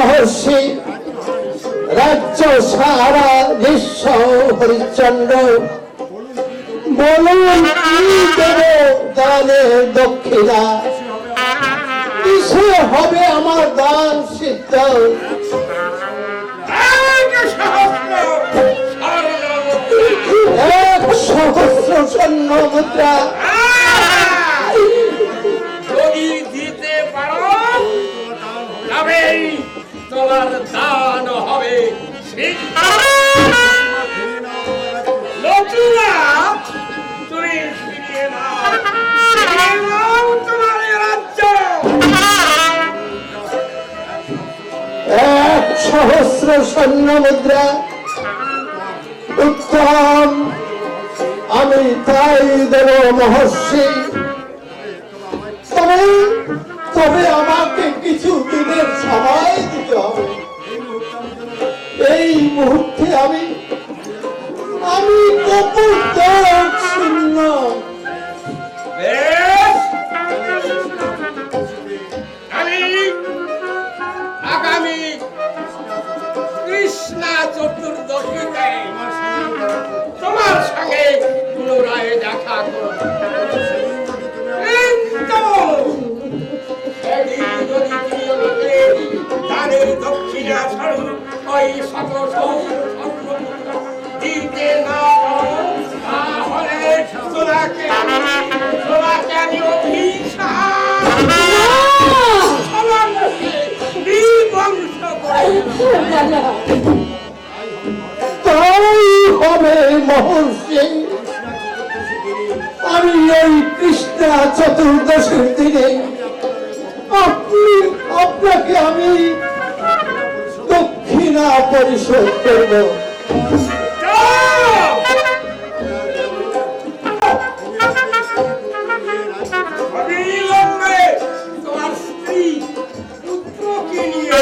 মহর্ষি রাজ্য সারা বিশ্ব হরিশ্চন্দ্র বলুন কি দেব দানের দক্ষিণা কিসে হবে আমার দান সিদ্ধ এক সহস্র স্বর্ণ মুদ্রা যদি দিতে পারো তবেই তোমার দান হবে নতুবা তুমি ফিরিয়ে নাও তোমার রাজ্য। এক সহস্র স্বর্ণ মুদ্রা উত্তম আমি তাই দেব মহর্ষি তবে তবে আমাকে কিছু দিনের সময় দিতে হবে এই মুহূর্তে আমি কপুর শূন্য আমি আগামী কৃষ্ণা চতুর্দশীতে তোমার সঙ্গে পুনরায় দেখা করব দানের দক্ষিণা স্বরূপ ওই শত দিতে না তাহলে তোমাকে আমি অভিশাপ বিবংশ তাই হবে মহর্ষি আমি এই কৃষ্ণা চতুর্দশীর দিনে আপনাকে আমি দক্ষিণা পরিশোধ করব তোমার স্ত্রী পুত্রকে নিয়ে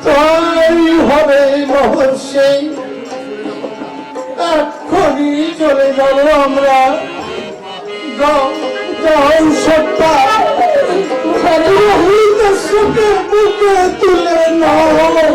তাই হবে মহর্ষি এক্ষুনি চলে যাব আমরা সুখের বুকে তুলে নাও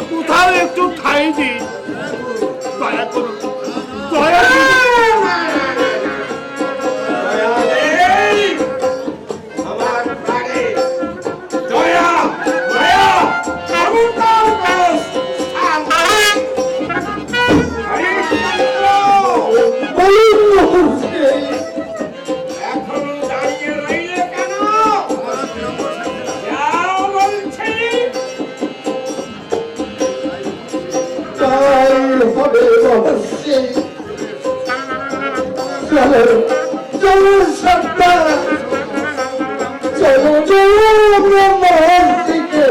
কোথাও একটু ঠাই দিন দয়া করুন দয়া চলো সত্তা চলো মহর্ষিকে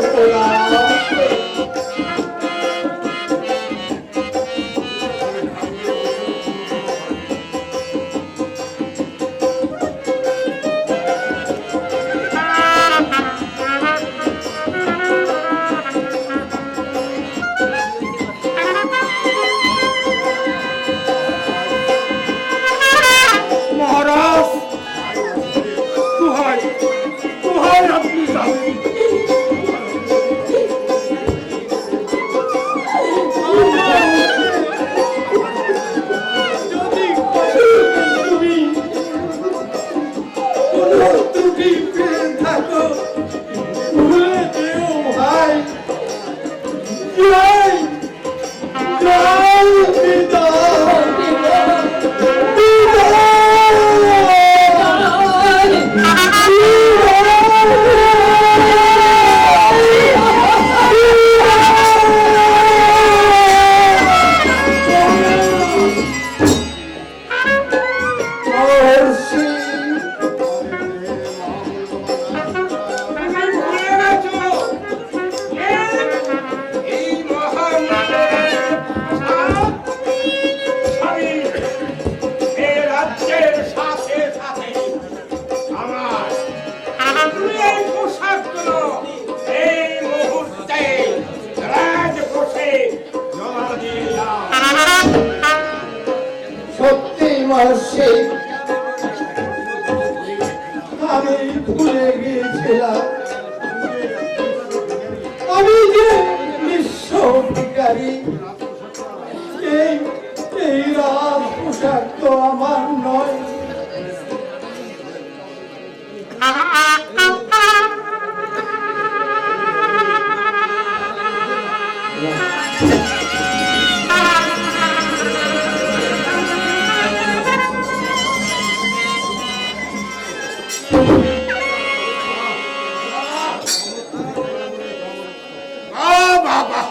বাবা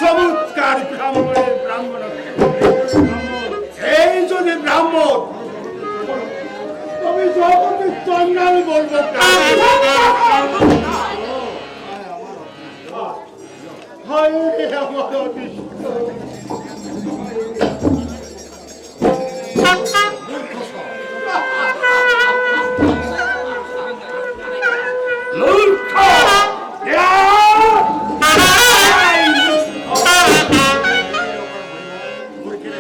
চমৎকার ব্রাহ্মণ এই যদি ব্রাহ্মণ তুমি জগতের চন্দ্রাল বলবো আমার অদৃষ্ট। মূর্খ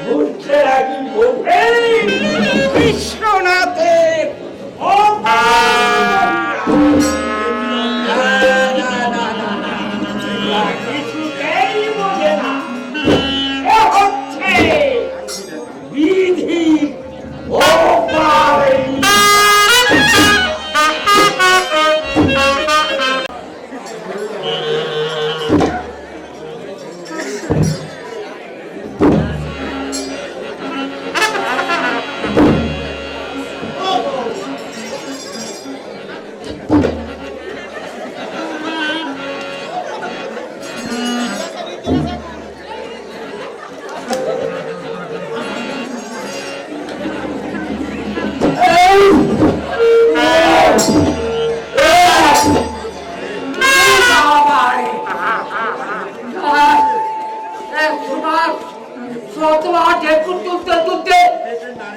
মূর্খেরা কি বলবে বিশ্বনাথের কিছুতেই বোঝে না এ হচ্ছে বিধি ও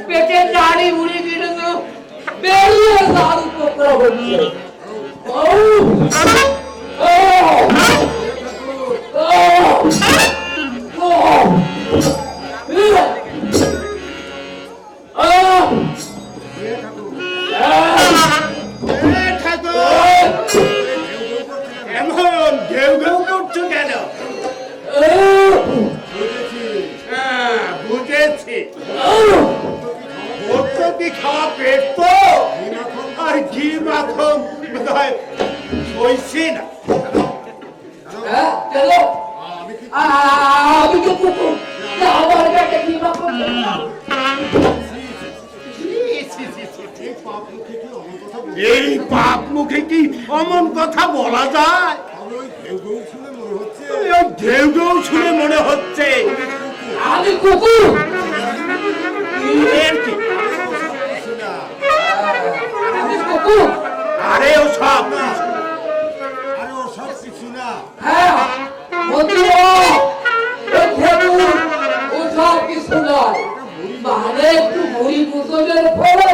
পেটের নাড়ি উড়ে গেলে তো বেরিয়ে যাওয়ার উপক্রম হচ্ছে। এমন ঘেউ ঘেউ করছো কেন? বুঝেছি ভর্তি খাওয়া পেট তো আর ঘি মাখন হইছি না। আমি তো কুকুর আমার পেটে কি মাখন এই পাপ মুখে কি অমন কথা বলা যায়? ঘেউ ঘেউ শুনে মনে হচ্ছে আমি কুকুর। আমি কুকুর। আরে ও সব কিছু না। হ্যাঁ মন্ত্রী ও সব কিছু নয়, মানে একটু মুড়ি কুসুমের ফলে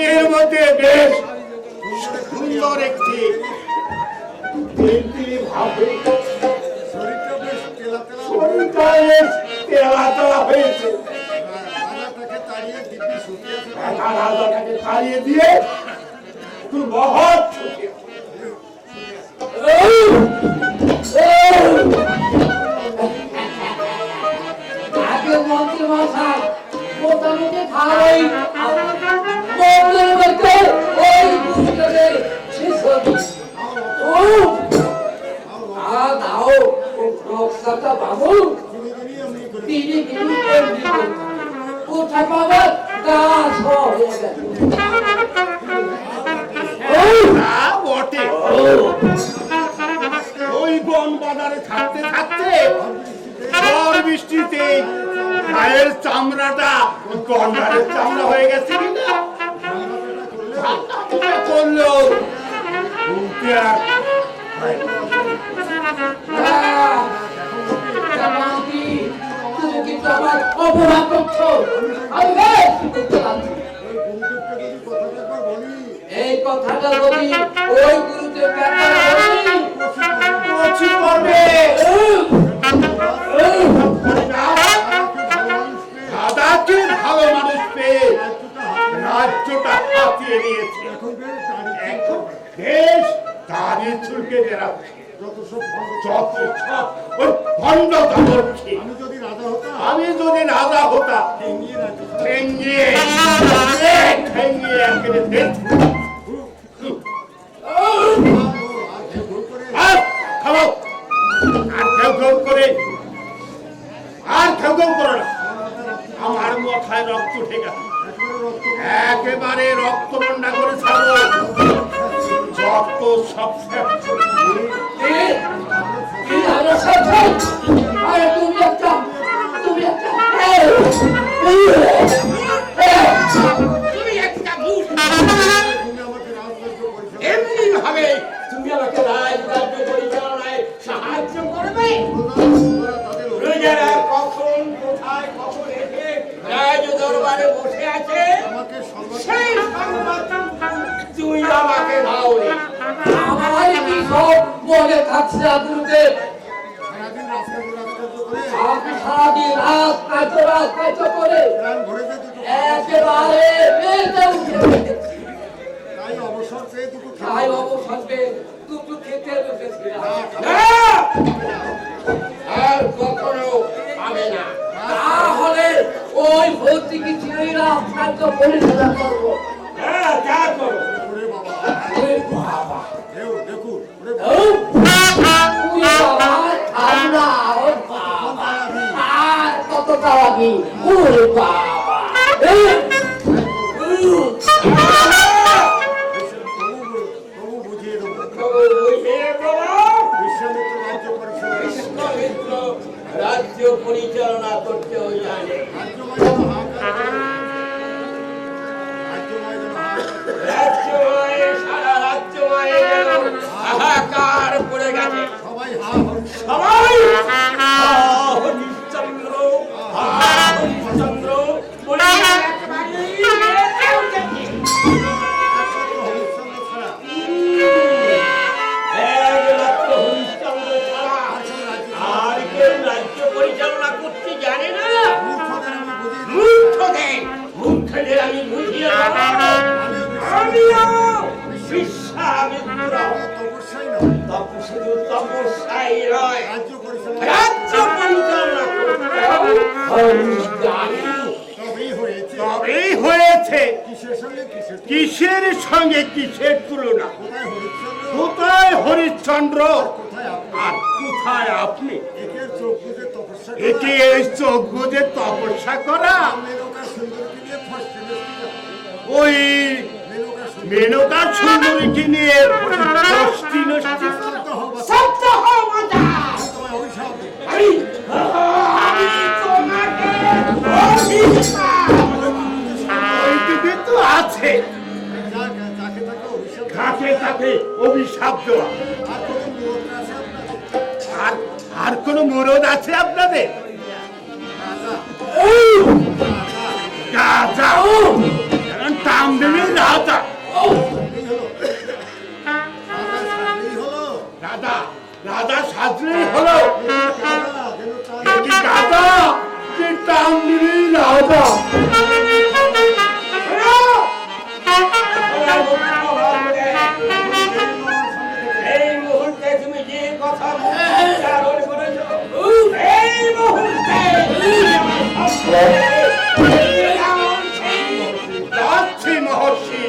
এর মধ্যে বেশ সুন্দর একটি ভাবে শরীরটা বেশ তেলা তেলা শরীরটা বেশ তেলা তেলা হয়েছে। রাজাটাকে তাড়িয়ে দিব্যি শুকিয়েছে। রাজাটাকে তাড়িয়ে দিয়ে তুই বহুত সুখী। আগে মন্ত্রী মশাই মোটামুটি ভালোই মন্ত্রের মধ্যে ওই বুঝতে দাও রক্তটা বাবু তিনি কোথায় পাবে গাছ হয়ে গেছে। বটে ওই বন বাজারে থাকতে থাকতে ঝড় বৃষ্টিতে গায়ের চামড়াটা গন্ডারের চামড়া হয়ে গেছে কিনা করলো বলতে আর তুমি কিন্তু আমার অপমান করছো। আমি বেশ করতে পারছি এই কথাটা যদি ওই গুরুদেব দাদাকে ভালো মানুষ পেয়ে রাজ্যটা হাতিয়ে নিয়েছে। এখন দেশ দাঁড়িয়ে ছুটকে বেড়াচ্ছে। আমি যদি রাজা হতাম ঠেঙ্গিয়ে আর খেউ করে না। আমার মাথায় রক্ত উঠে গেছে, একেবারে রক্ত বন্যা করে ছাড়বো। হবে তুমি আমাকে রাজ্য পরিচালনায় সাহায্য করবে তাদের প্রজারা কখন কোথায় কখন এসে রাজ দরবারে বসে আছে আমাকে সংবাদ সেই সংবাদ তুমি আমাকে দাও রে আমার কি সব মনে থাকছে না গুরুদেব? সারাদিন রাজকার্য করে আপনি সারাদিন রাত কার্য করে প্রাণ ভরে যে দুটো একেবারে মেতে উঠে তাই অবসর পেয়ে দুটো তাই অবসরে দুটো খেতে বসেছিলাম। না! আর কখনো হবে না তাহলে ওই ভর্তিকে চিরইরা কার্য পরিচালনা করবো। হ্যাঁ যা করো ওরে বাবা ওরে বাবা, দেখুন ওরে ও বাবা, ঠান্ডা, ও বাবা, আর কত তাড়াবি, ওরে বাবা, প্রভু বুঝিয়ে দেবো বিশ্বমিত্র রাজ্য পরিচালনা করতে ওই জানে রাজ্যময় সারা রাজ্যময় হাহাকার পড়ে গেছে সবাই হা সবাই হরিশ্চন্দ্র হরিশ্চন্দ্র বলে একেবারেই মেতে উঠেছে। হরিশ্চন্দ্র ছাড়া একমাত্র হরিশ্চন্দ্র ছাড়া আর কেউ রাজ্য পরিচালনা করতে জানে না মূর্খদের আমি বুঝিয়ে দেব। আমিও বিশ্বামিত্র তপস্যাই নয় শুধু তপস্যাই নয় রাজ্য পরিচালনা রাজ্য পরিচালনা করতে আমি জানি। তবেই হয়েছে তবেই হয়েছে কিসের সঙ্গে কিসের কিসের সঙ্গে কিসের তুলনা? কোথায় কোথায় হরিশ্চন্দ্র হরিশ্চন্দ্র কোথায় আপনি আর কোথায় আপনি? একের চোখ বুঝে তপস্যা একে এই চোখ বুঝে তপস্যা করা? মেনকা সুন্দরকে নিয়ে ফার্স্ট সেমিস্টার ওই মেনকা মেনকা সুন্দর সুন্দরীকে নিয়ে দশটি নষ্টি সত্য হও মাতা তোমায় অভিশাপ দেব। আমি তোমাকে অভিশাপ ওইদিকে তো আছে যাকে তাকে অভিশাপ দেব। কাকে তাকে অভিশাপ দেওয়া। আর কোনো মুহূর্ত আছে আপনার আর আর কোনো মরদ আছে আপনাদের? রাজা কারণ তামদেবী রাজা রাজা রাজা সাজলেই হলো কি রাজা কি তামদেবী রাজা। এই মুহূর্তে তুমি যে কথা উচ্চারণ করেছ এই মুহূর্তে যাচ্ছি মহর্ষি,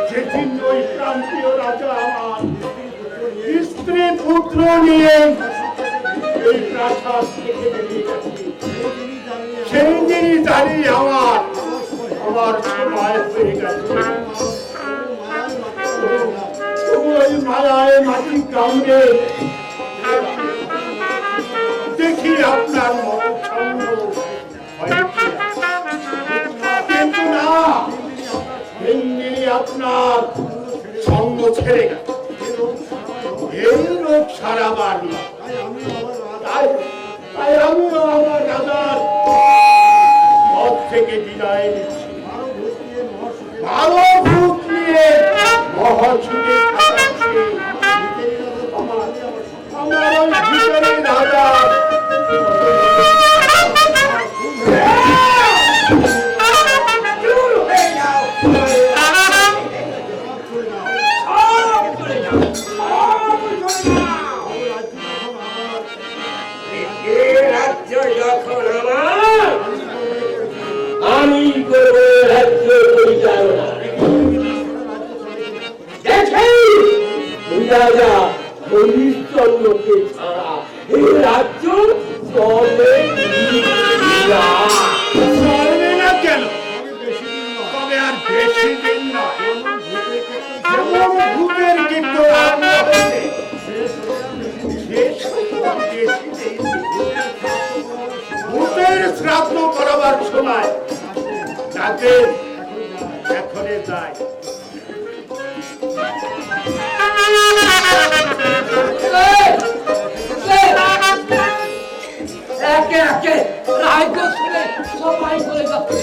যেদিন ওই প্রান্তীয় রাজা আমার স্ত্রী পুত্র নিয়ে এই প্রাসাদ থেকে বেরিয়ে যাচ্ছি, সেই দিনই দাঁড়িয়ে আমার সময় হয়ে গেছে। ওই মায়ায় মাটি কামড়ে দেখি আপনার মতো ছন্দ হয়েছে। কিন্তু না, হিন্দি আপনার ছন্দ ছেড়ে গেছে। এই রোগ সারাবার না, তাই আমিও আমার রাজার পথ থেকে বিদায় নিচ্ছি। ভালো ভূত নিয়ে মহাসুখে কাটাচ্ছি আমার ওই ভিতরের রাজা। দূর হয়ে যাও সব চলে যাও সব চলে যাও এই রাজ্য যখন আমার আমি করব রাজ্য পরিচালনা। দেখেন রাজা হরিশ্চন্দ্রকে ছাড়া এই রাজ্য চলে না। চলবে না কেন? তবে আর বেশি দিন নয়। যেমন ভূতের গীত আরম্ভ হয়েছে, শেষ হতে আর বেশি দিন নেই। ভূতের শ্রাদ্ধ করাবার সময় যাতে এখনে যায়। রাজ্য ছেড়ে সবাই চলে যাচ্ছে।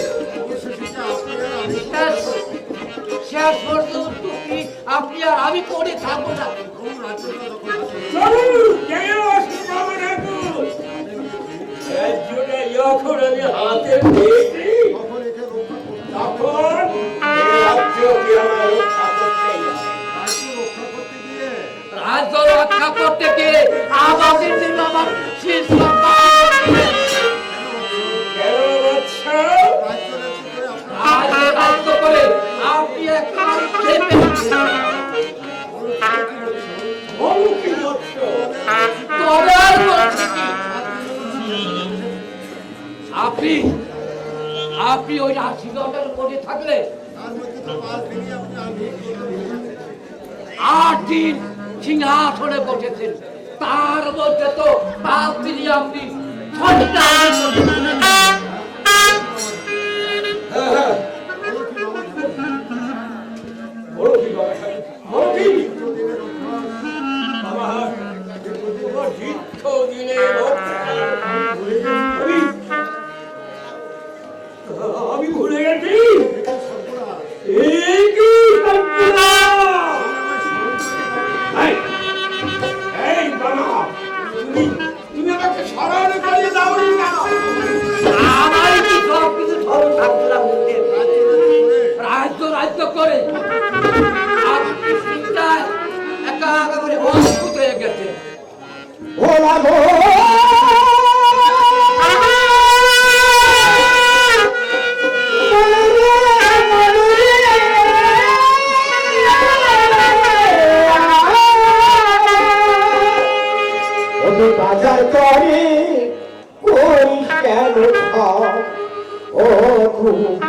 শেষ পর্যন্ত কি আপনি আর আমি পড়ে থাকবো না? চলুন, কেউ আসতে পারবে না গো। রাজ্যটা যখন আমি হাতে পেয়েছি, তখন এই রাজ্যকে আমার রক্ষা করতেই হবে। রাজ্য রক্ষা করতে গিয়ে আমাদের জন্য আমার শেষ কেন বৎস? রাজ্য করে আপনি একেবারে খেপে বলো কি বৎস? তদার করছে কি? আপনি ওই 80 করে থাকলে 8 দিন সিংহাসনে বসেছেন, তার মধ্যে তো 5 দিনই আপনি বলো কি বাবা সাহেব? বলো কি? আমার তোমার দীর্ঘদিনের আমি ভুলে গেছি। এই কি এই বাবা, তুমি আমাকে স্মরণ করিয়ে দাও না কেন? আমার কি সব কিছু ধরো থাকলাম রাজ্য করে আপনি চিন্তায় একেবারে অদ্ভুত হয়ে গেছে। ভোলা ভো বাজার করে করিস কেন ও খুব